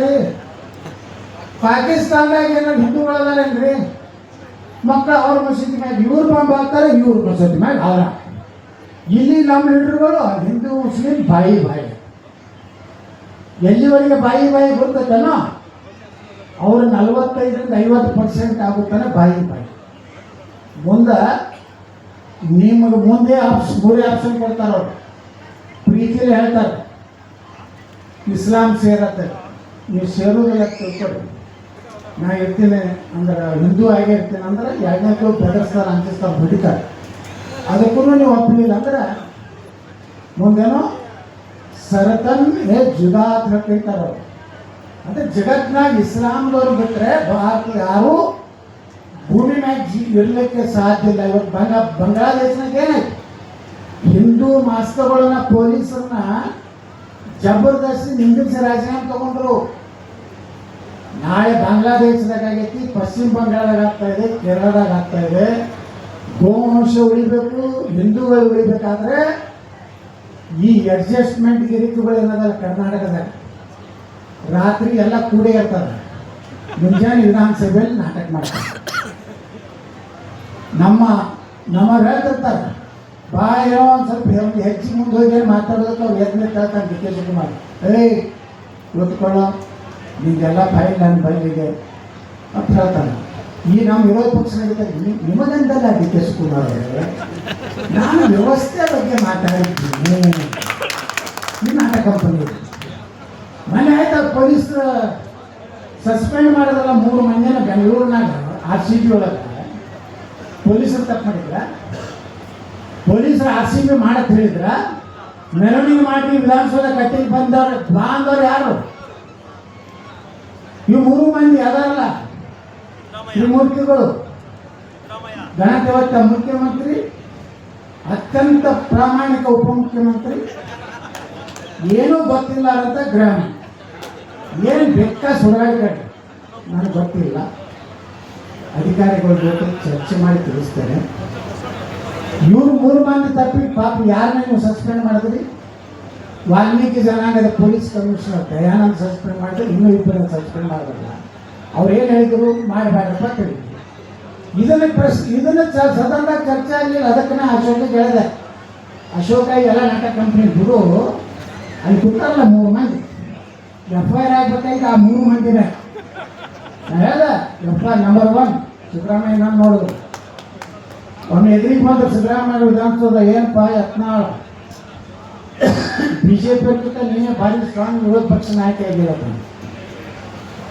ರೀ. ಪಾಕಿಸ್ತಾನದಾಗ ಏನಾದ್ರು ಹಿಂದೂಗಳದಾರೇನ್ರಿ? ಮಕ್ಕಳು ಅವ್ರ ಮಸೀದಿ ಮ್ಯಾಗ ಇವ್ರು ಬಾಂಬ್ ಹಾಕ್ತಾರೆ, ಇವ್ರ ಮಸೀದಿ ಮ್ಯಾಗ ಅವರ. ಇಲ್ಲಿ ನಮ್ಮ ಲೀಡರ್ಗಳು ಹಿಂದೂ ಮುಸ್ಲಿಂ ಬಾಯಿ ಬಾಯಿ. ಎಲ್ಲಿವರೆಗೆ ಬಾಯಿ ಬಾಯಿ ಬರ್ತದನೋ ಅವರು 45-50% ಆಗುತ್ತಾನೆ ಬಾಯಿ ಬಾಯಿ. ಮುಂದೆ ನಿಮಗೆ ಮುಂದೆ ಮೂರೇ ಆಪ್ಷನ್ ಕೊಡ್ತಾರೆ ಅವರು. ಪ್ರೀತಿಯಲ್ಲಿ ಹೇಳ್ತಾರೆ ಇಸ್ಲಾಂ ಸೇರತ್ತೆ, ನೀವು ಸೇರೋದಿಲ್ಲ ತಿಳ್ಕೊಡಿ. ನಾ ಇರ್ತೀನಿ ಅಂದ್ರೆ ಹಿಂದೂ ಆಗೇ ಇರ್ತೀನಿ ಅಂದ್ರೆ ಎರಡನೇದು ಬೆದರ್ಸ್ತಾರೆ, ಅಂತಿಸ್ತಾರೆ, ಬಿಡ್ತಾರೆ. ಅದಕ್ಕೂ ನೀವು ಒಪ್ಪಲಿಲ್ಲ ಅಂದ್ರೆ ಮುಂದೇನೋ ಸರತನ್ ಜುದಾ ಅಂತ ಹೇಳ್ತಾರೆ ಅವರು. ಅಂದರೆ ಜಗತ್ತಿನಾಗ ಇಸ್ಲಾಂದವ್ರು ಬಿಟ್ಟರೆ ಭಾರತ ಯಾರು ಭೂಮಿ ಮ್ಯಾಗ ಇರಲಿಕ್ಕೆ ಸಾಧ್ಯ ಇಲ್ಲ. ಇವತ್ತು ಬಾಂಗ್ಲಾದೇಶನಾಗ ಏನಾಯ್ತು, ಹಿಂದೂ ಮಾಸ್ತಗಳನ್ನ ಪೊಲೀಸರನ್ನ ಜಬರ್ದಸ್ತಿ ನಿಂದಿಸಿ ರಾಜೀನಾಮೆ ತಗೊಂಡ್ರು. ನಾಳೆ ಬಾಂಗ್ಲಾದೇಶದಾಗ ಆಗೈತಿ, ಪಶ್ಚಿಮ ಬಂಗಾಳದಾಗ ಆಗ್ತಾ ಇದೆ, ಕೇರಳದಾಗ ಆಗ್ತಾ ಇದೆ. ಗೋವಂಶ ಉಳಿಬೇಕು, ಹಿಂದೂಗಳು ಉಳಿಬೇಕಾದ್ರೆ ಈ ಅಡ್ಜಸ್ಟ್ಮೆಂಟ್ ಗಿರಿಕುಗಳು ಏನದಲ್ಲ ಕರ್ನಾಟಕದಾಗ ರಾತ್ರಿ ಎಲ್ಲ ಕೂಡೇ ಇರ್ತಾರೆ, ಮುಂಜಾನೆ ವಿಧಾನಸಭೆಯಲ್ಲಿ ನಾಟಕ ಮಾಡ್ತಾರೆ. ನಮಗೆ ಹೇಳ್ತಿರ್ತಾರೆ ಬಾ ಏನೋ ಒಂದು ಸ್ವಲ್ಪ ಹೆಚ್ಚಿಗೆ ಮುಂದೆ ಹೋಗಿ ಮಾತಾಡೋದಕ್ಕೆ ಅವ್ರು ಎದ್ದು ಕೇಳ್ತಾನೆ ಡಿ ಕೆ ಶಿವಕುಮಾರ್, ಗೊತ್ಕೊಳ್ಳೋ ನಿಮಗೆಲ್ಲ ಫೈಲ್ ನನ್ನ ಬೈಲಿಗೆ ಅಂತ ಹೇಳ್ತಾನೆ. ಈ ನಮ್ಮ ವಿರೋಧ ಪಕ್ಷ ನಿಮಗಂತಲ್ಲ ಡಿ ಕೆ ಶಿವಕುಮಾರ್ ಅವರೇ, ನಾನು ವ್ಯವಸ್ಥೆ ಬಗ್ಗೆ ಮಾತಾಡಿದ್ದೀನಿ. ಈ ನಾಟಕ ಕಂಪನಿ ಮನೆ ಆಯ್ತು ಪೊಲೀಸ್ ಸಸ್ಪೆಂಡ್ ಮಾಡೋದಲ್ಲ 3 ಮಂದಿನ ಬೆಂಗಳೂರಿನಾಗ RCB ಒಳಗೆ ಪೊಲೀಸರು ತಪ್ಪು ಮಾಡಿದ್ರ? ಪೊಲೀಸರು RCB ಮಾಡಕ್ಕೆ ಹೇಳಿದ್ರ? ಮೆರವಣಿಗೆ ಮಾಡಿ ವಿಧಾನಸೌಧ ಕಟ್ಟಿಗೆ ಬಂದವ್ರು ಯಾರು? ಇವು 3 ಮಂದಿ ಅದಾರಲ್ಲ ತ್ರಿಮೂರ್ತಿಗಳು. ಗಣತವತ್ತ ಮುಖ್ಯಮಂತ್ರಿ, ಅತ್ಯಂತ ಪ್ರಾಮಾಣಿಕ ಉಪಮುಖ್ಯಮಂತ್ರಿ, ಏನೂ ಗೊತ್ತಿಲ್ಲ ಅಂತ ಗ್ರಾಮ. ಏನು ಬೇಕಾ ಸುಡಾಡಿ ನನಗೆ ಗೊತ್ತಿಲ್ಲ. ಅಧಿಕಾರಿಗಳ ಜೊತೆ ಚರ್ಚೆ ಮಾಡಿ ತಿಳಿಸ್ತೇನೆ. ಇವರು 3 ಮಂದಿ ತಪ್ಪಿ ಪಾಪ ಯಾರನ್ನ ನೀವು ಸಸ್ಪೆಂಡ್ ಮಾಡಿದ್ರಿ? ವಾಲ್ಮೀಕಿ ಜನಾಂಗದ ಪೊಲೀಸ್ ಕಮಿಷನರ್ ದಯಾನಂದ್ ಸಸ್ಪೆಂಡ್ ಮಾಡಿದ್ರೆ, ಇನ್ನೂ 2 ಸಸ್ಪೆಂಡ್ ಮಾಡಬಲ್ಲ. ಅವ್ರು ಏನು ಹೇಳಿದ್ರು, ಮಾಡಬೇಡಪ್ಪ ತಿಳಿದ್ರು. ಇದನ್ನು ಸದನದಾಗ ಚರ್ಚೆ ಆಗಲಿಲ್ಲ. ಅದಕ್ಕೆ ನಾ ಅಶೋಕಿಗೆ ಹೇಳಿದೆ, ಅಶೋಕ ಎಲ್ಲ ನಾಟಕ ಕಂಪ್ನಿ ಬಿಡು, ಅಲ್ಲಿ ಕೂತಾರಲ್ಲ 3 ಮಂದಿ FIR ಆಗ್ಬೇಕಾಯ್ತು. ಆ 3 ಮಂದಿನೇ ನಾನು ಹೇಳ್ದೆ, FIR ನಂಬರ್ 1 ಸಿದ್ದರಾಮಯ್ಯ. ನಾನು ನೋಡಿದ್ರು ಒಮ್ಮೆ ಎದುರಿಗೆ ಬಂದು ಸಿದ್ದರಾಮಯ್ಯ ವಿಧಾನಸೌಧ ಏನಪ್ಪ ಯತ್ನಾಳ್ BJP ನೀನೇ ಭಾರಿ ಸ್ಟ್ರಾಂಗ್ ವಿರೋಧ ಪಕ್ಷ ನಾಯಕ ಆಗಿರಪ್ಪ.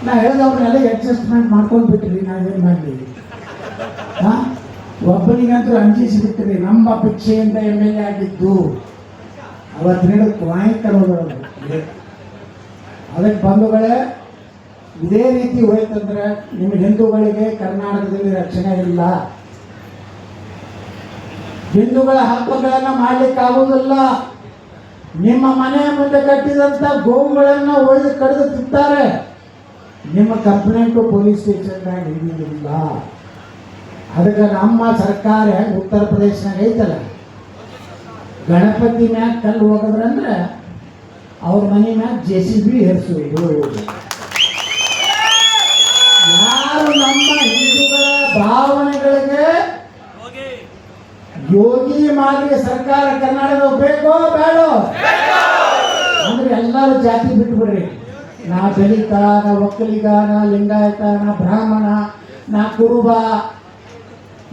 ನಾ ಹೇಳಿದೆ ಅವ್ರನ್ನೆಲ್ಲ ಅಡ್ಜಸ್ಟ್ಮೆಂಟ್ ಮಾಡ್ಕೊಂಡು ಬಿಟ್ರಿ, ನಾವೇನು ಮಾಡಲಿ? ಒಬ್ಬನಿಗಂತೂ ಅಂಜಿಸಿ ಬಿಟ್ಟಿರಿ. ನಮ್ಮ ಅಪೇಕ್ಷೆಯಿಂದ MLA ಆಗಿದ್ದು ಅವತ್ತು ನೀಡೋದು ವಾಯಿಕರೋದು. ಅದಕ್ಕೆ ಬಂಧುಗಳೇ, ಇದೇ ರೀತಿ ಹೋಯ್ತಂದ್ರೆ ನಿಮ್ಮ ಹಿಂದೂಗಳಿಗೆ ಕರ್ನಾಟಕದಲ್ಲಿ ರಕ್ಷಣೆ ಇಲ್ಲ. ಹಿಂದೂಗಳ ಹಬ್ಬಗಳನ್ನು ಮಾಡ್ಲಿಕ್ಕೆ ಆಗುವುದಿಲ್ಲ. ನಿಮ್ಮ ಮನೆ ಮುಂದೆ ಕಟ್ಟಿದಂಥ ಗೋವುಗಳನ್ನು ಒಯ್ದು ಕಡಿದು ತಿಂತಾರೆ. ನಿಮ್ಮ ಕಂಪ್ಲೇಂಟು ಪೊಲೀಸ್ ಸ್ಟೇಷನ್ದಾಗ ಹಿಡಿಯುವುದಿಲ್ಲ. ಅದಕ್ಕೆ ನಮ್ಮ ಸರ್ಕಾರ ಉತ್ತರ ಪ್ರದೇಶನಾಗ ಐತಲ್ಲ, ಗಣಪತಿ ಮ್ಯಾಗ ಕಲ್ಲು ಹೋಗೋದ್ರಂದ್ರೆ ಅವ್ರ ಮನೆ ಮ್ಯಾಗ JCB ಏರಿಸುವುದು. ಯಾರು ನಮ್ಮ ಹಿಂದೂಗಳ ಭಾವನೆಗಳಿಗೆ ಯೋಗಿ ಮಾದರಿ ಸರ್ಕಾರ ಕರ್ನಾಟಕ ಬೇಕೋ ಬೇಡೋ ಅಂದ್ರೆ ಎಲ್ಲರೂ ಜಾತಿ ಬಿಟ್ಬಿಡ್ರಿ. ನಾ ದಲಿತ, ನಾ ಒಕ್ಕಲಿಗ, ನಾ ಲಿಂಗಾಯತ, ನಾ ಬ್ರಾಹ್ಮಣ, ನಾ ಕುರುಬ,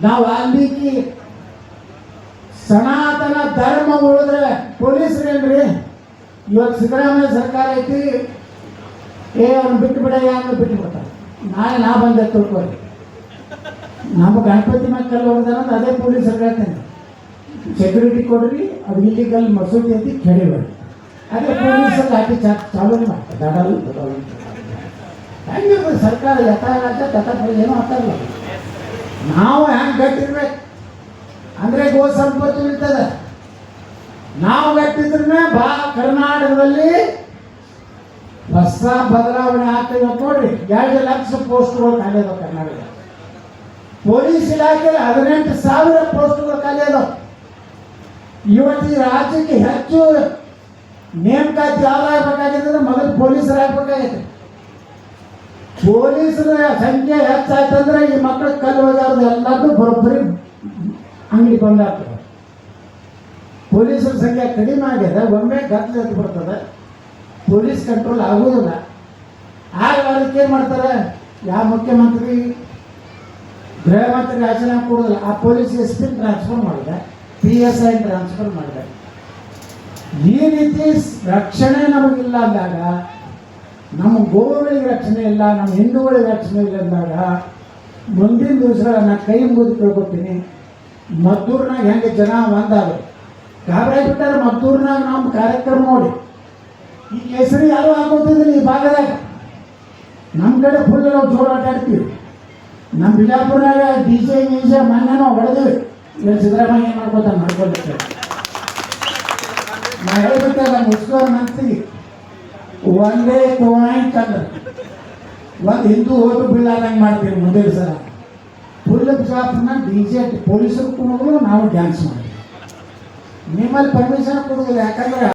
ನಾ ವಾಲ್ಮೀಕಿ, ಸನಾತನ ಧರ್ಮ ಉಳಿದ್ರೆ ಪೊಲೀಸರೇನ್ರಿ? ಇವತ್ತು ಸಿದ್ದರಾಮಯ್ಯ ಸರ್ಕಾರ ಐತಿ, ಅವ್ನು ಬಿಟ್ಟು ಬಿಡಯ್ಯ ಅಂದ್ರೆ ಬಿಟ್ಟು ಬಿಡ್ತಾರೆ. ನಾಳೆ ನಾ ಬಂದೆ ತಿಳ್ಕೊಳ್ಳಿ, ನಮ್ಮ ಗಣಪತಿ ಮ್ಯಾಗ ಕಲ್ಲು ಹೊಡೆದ ಅದೇ ಪೊಲೀಸರು ಹೇಳ್ತೇನೆ, ಸೆಕ್ಯೂರಿಟಿ ಕೊಡ್ರಿ, ಅದು ಇಲ್ಲಿಗಲ್ ಮಸೂದಿ ಐತಿ ಕೆಡಿಬೇಡಿ. ಅದೇ ಪೊಲೀಸರು ಲಾಠಿ ಚಾಲೂ ಮಾಡ್ತಾರೆ. ಹೆಂಗೆ ಸರ್ಕಾರ ಯಥಾರಾಜ ತಥಾಪರಿ ಏನೋ ಆಗ್ತಾರಲ್ಲ. ನಾವು ಹೆಂಗೆ ಗಟ್ಟಿರ್ಬೇಕು ಅಂದರೆ ಗೋ ಸಂಪತ್ತು ಇರ್ತದೆ. ನಾವು ಗಟ್ಟಿದ್ರೆ ಕರ್ನಾಟಕದಲ್ಲಿ ಹೊಸ ಬದಲಾವಣೆ ಆಗ್ತದೆ. ನೋಡ್ರಿ, 2 ಲಕ್ಷ ಪೋಸ್ಟ್ಗಳು ಖಾಲಿ ಅದಾವ ಕರ್ನಾಟಕ. ಪೊಲೀಸ್ ಇಲಾಖೆಯಲ್ಲಿ 18,000 ಪೋಸ್ಟ್ಗಳು ಖಾಲಿ ಅದಾವ. ಇವತ್ತು ಈ ರಾಜ್ಯಕ್ಕೆ ಹೆಚ್ಚು ನೇಮಕಾತಿ ಯಾವ್ದಾಗಬೇಕಾಗಿದೆ ಅಂದ್ರೆ ಮೊದಲು ಪೊಲೀಸರು ಆಗ್ಬೇಕಾಗೈತೆ. ಪೊಲೀಸರ ಸಂಖ್ಯೆ ಹೆಚ್ಚಾಯ್ತಂದ್ರೆ ಈ ಮಕ್ಕಳ ಕಲ್ಲು ಹೋಗ್ಯಾರ್ದು ಎಲ್ಲಾರ್ದು ಬರೋಬ್ಬರಿ ಅಂಗಡಿ ಬಂದಾಗ್ತದೆ. ಪೊಲೀಸರ ಸಂಖ್ಯೆ ಕಡಿಮೆ ಆಗಿದೆ, ಒಮ್ಮೆ ಗದ್ದಲ ಎದ್ದು ಬರ್ತದೆ, ಪೊಲೀಸ್ ಕಂಟ್ರೋಲ್ ಆಗೋದಿಲ್ಲ. ಆಗ ಅದಕ್ಕೆ ಏನು ಮಾಡ್ತಾರೆ, ಯಾವ ಮುಖ್ಯಮಂತ್ರಿ ಗೃಹ ಮಂತ್ರಿ ರಾಜೀನಾಮೆ ಕೊಡೋದಿಲ್ಲ, ಆ ಪೊಲೀಸ್ ಎಸ್ ಪಿ ಟ್ರಾನ್ಸ್ಫರ್ ಮಾಡಿದೆ, PSI ಟ್ರಾನ್ಸ್ಫರ್ ಮಾಡಿದೆ. ಈ ರೀತಿ ರಕ್ಷಣೆ ನಮಗಿಲ್ಲ ಅಂದಾಗ, ನಮ್ಮ ಗೋವುಗಳಿಗೆ ರಕ್ಷಣೆ ಇಲ್ಲ, ನಮ್ಮ ಹಿಂದೂಗಳಿಗೆ ರಕ್ಷಣೆ ಇಲ್ಲ ಅಂದಾಗ ಮುಂದಿನ ದಿವಸಗಳನ್ನ ಕೈ ಮುಗಿದು ಕೇಳ್ಕೊತೀನಿ. ಮದ್ದೂರ್ನಾಗ ಹೆಂಗೆ ಜನ ಒಂದಾದ್ರು ಗಾಬರಿ ಬಿಟ್ಟಾರೆ. ಮದ್ದೂರ್ನಾಗ ನಮ್ಮ ಕಾರ್ಯಕ್ರಮ ನೋಡಿ, ಈ ಕೇಸರಿ ಯಾರು ಹಾಕೋತಿದ್ರಿ ಈ ಭಾಗದಾಗ. ನಮ್ಮ ಕಡೆ ಫುಲ್ ನಾವು ಜೋರು ಆಟ ಆಡ್ತೀವಿ. ನಮ್ಮ ಬಿಜಾಪುರ್ನಾಗ DJ ಮೊನ್ನೆ ನಾವು ಹೊಡೆದಿವಿ. ಇಲ್ಲಿ ಸಿದ್ದರಾಮಯ್ಯ ಏನು ಮಾಡ್ಕೋತಾನೆ ಮಾಡ್ಕೊಳ್ತಾರೆ. ನಾ ಹೇಳ್ಬಿಟ್ಟೆ ನಮ್ಮ ಮುಸ್ಲಿಂ ಮಂತ್ರಿ ಒಂದೇ ಪಾಯಿಂಟ್ ಅಂದ್ರೆ ಒಂದು ಹಿಂದೂ ಓಟು ಬೀಳಾದಂಗೆ ಮಾಡ್ತೀವಿ. ಮುಂದಿನ ಸಲ ಫುಲ್ ಬಿಜಾಪುರ್ನ DJ ಪೊಲೀಸರು ಕುಣಿದ್ರು, ನಾವು ಡ್ಯಾನ್ಸ್ ಮಾಡ್ತೀವಿ. ನಿಮ್ಮಲ್ಲಿ ಪರ್ಮಿಷನ್ ಕೊಡೋದಿಲ್ಲ, ಯಾಕಂದ್ರೆ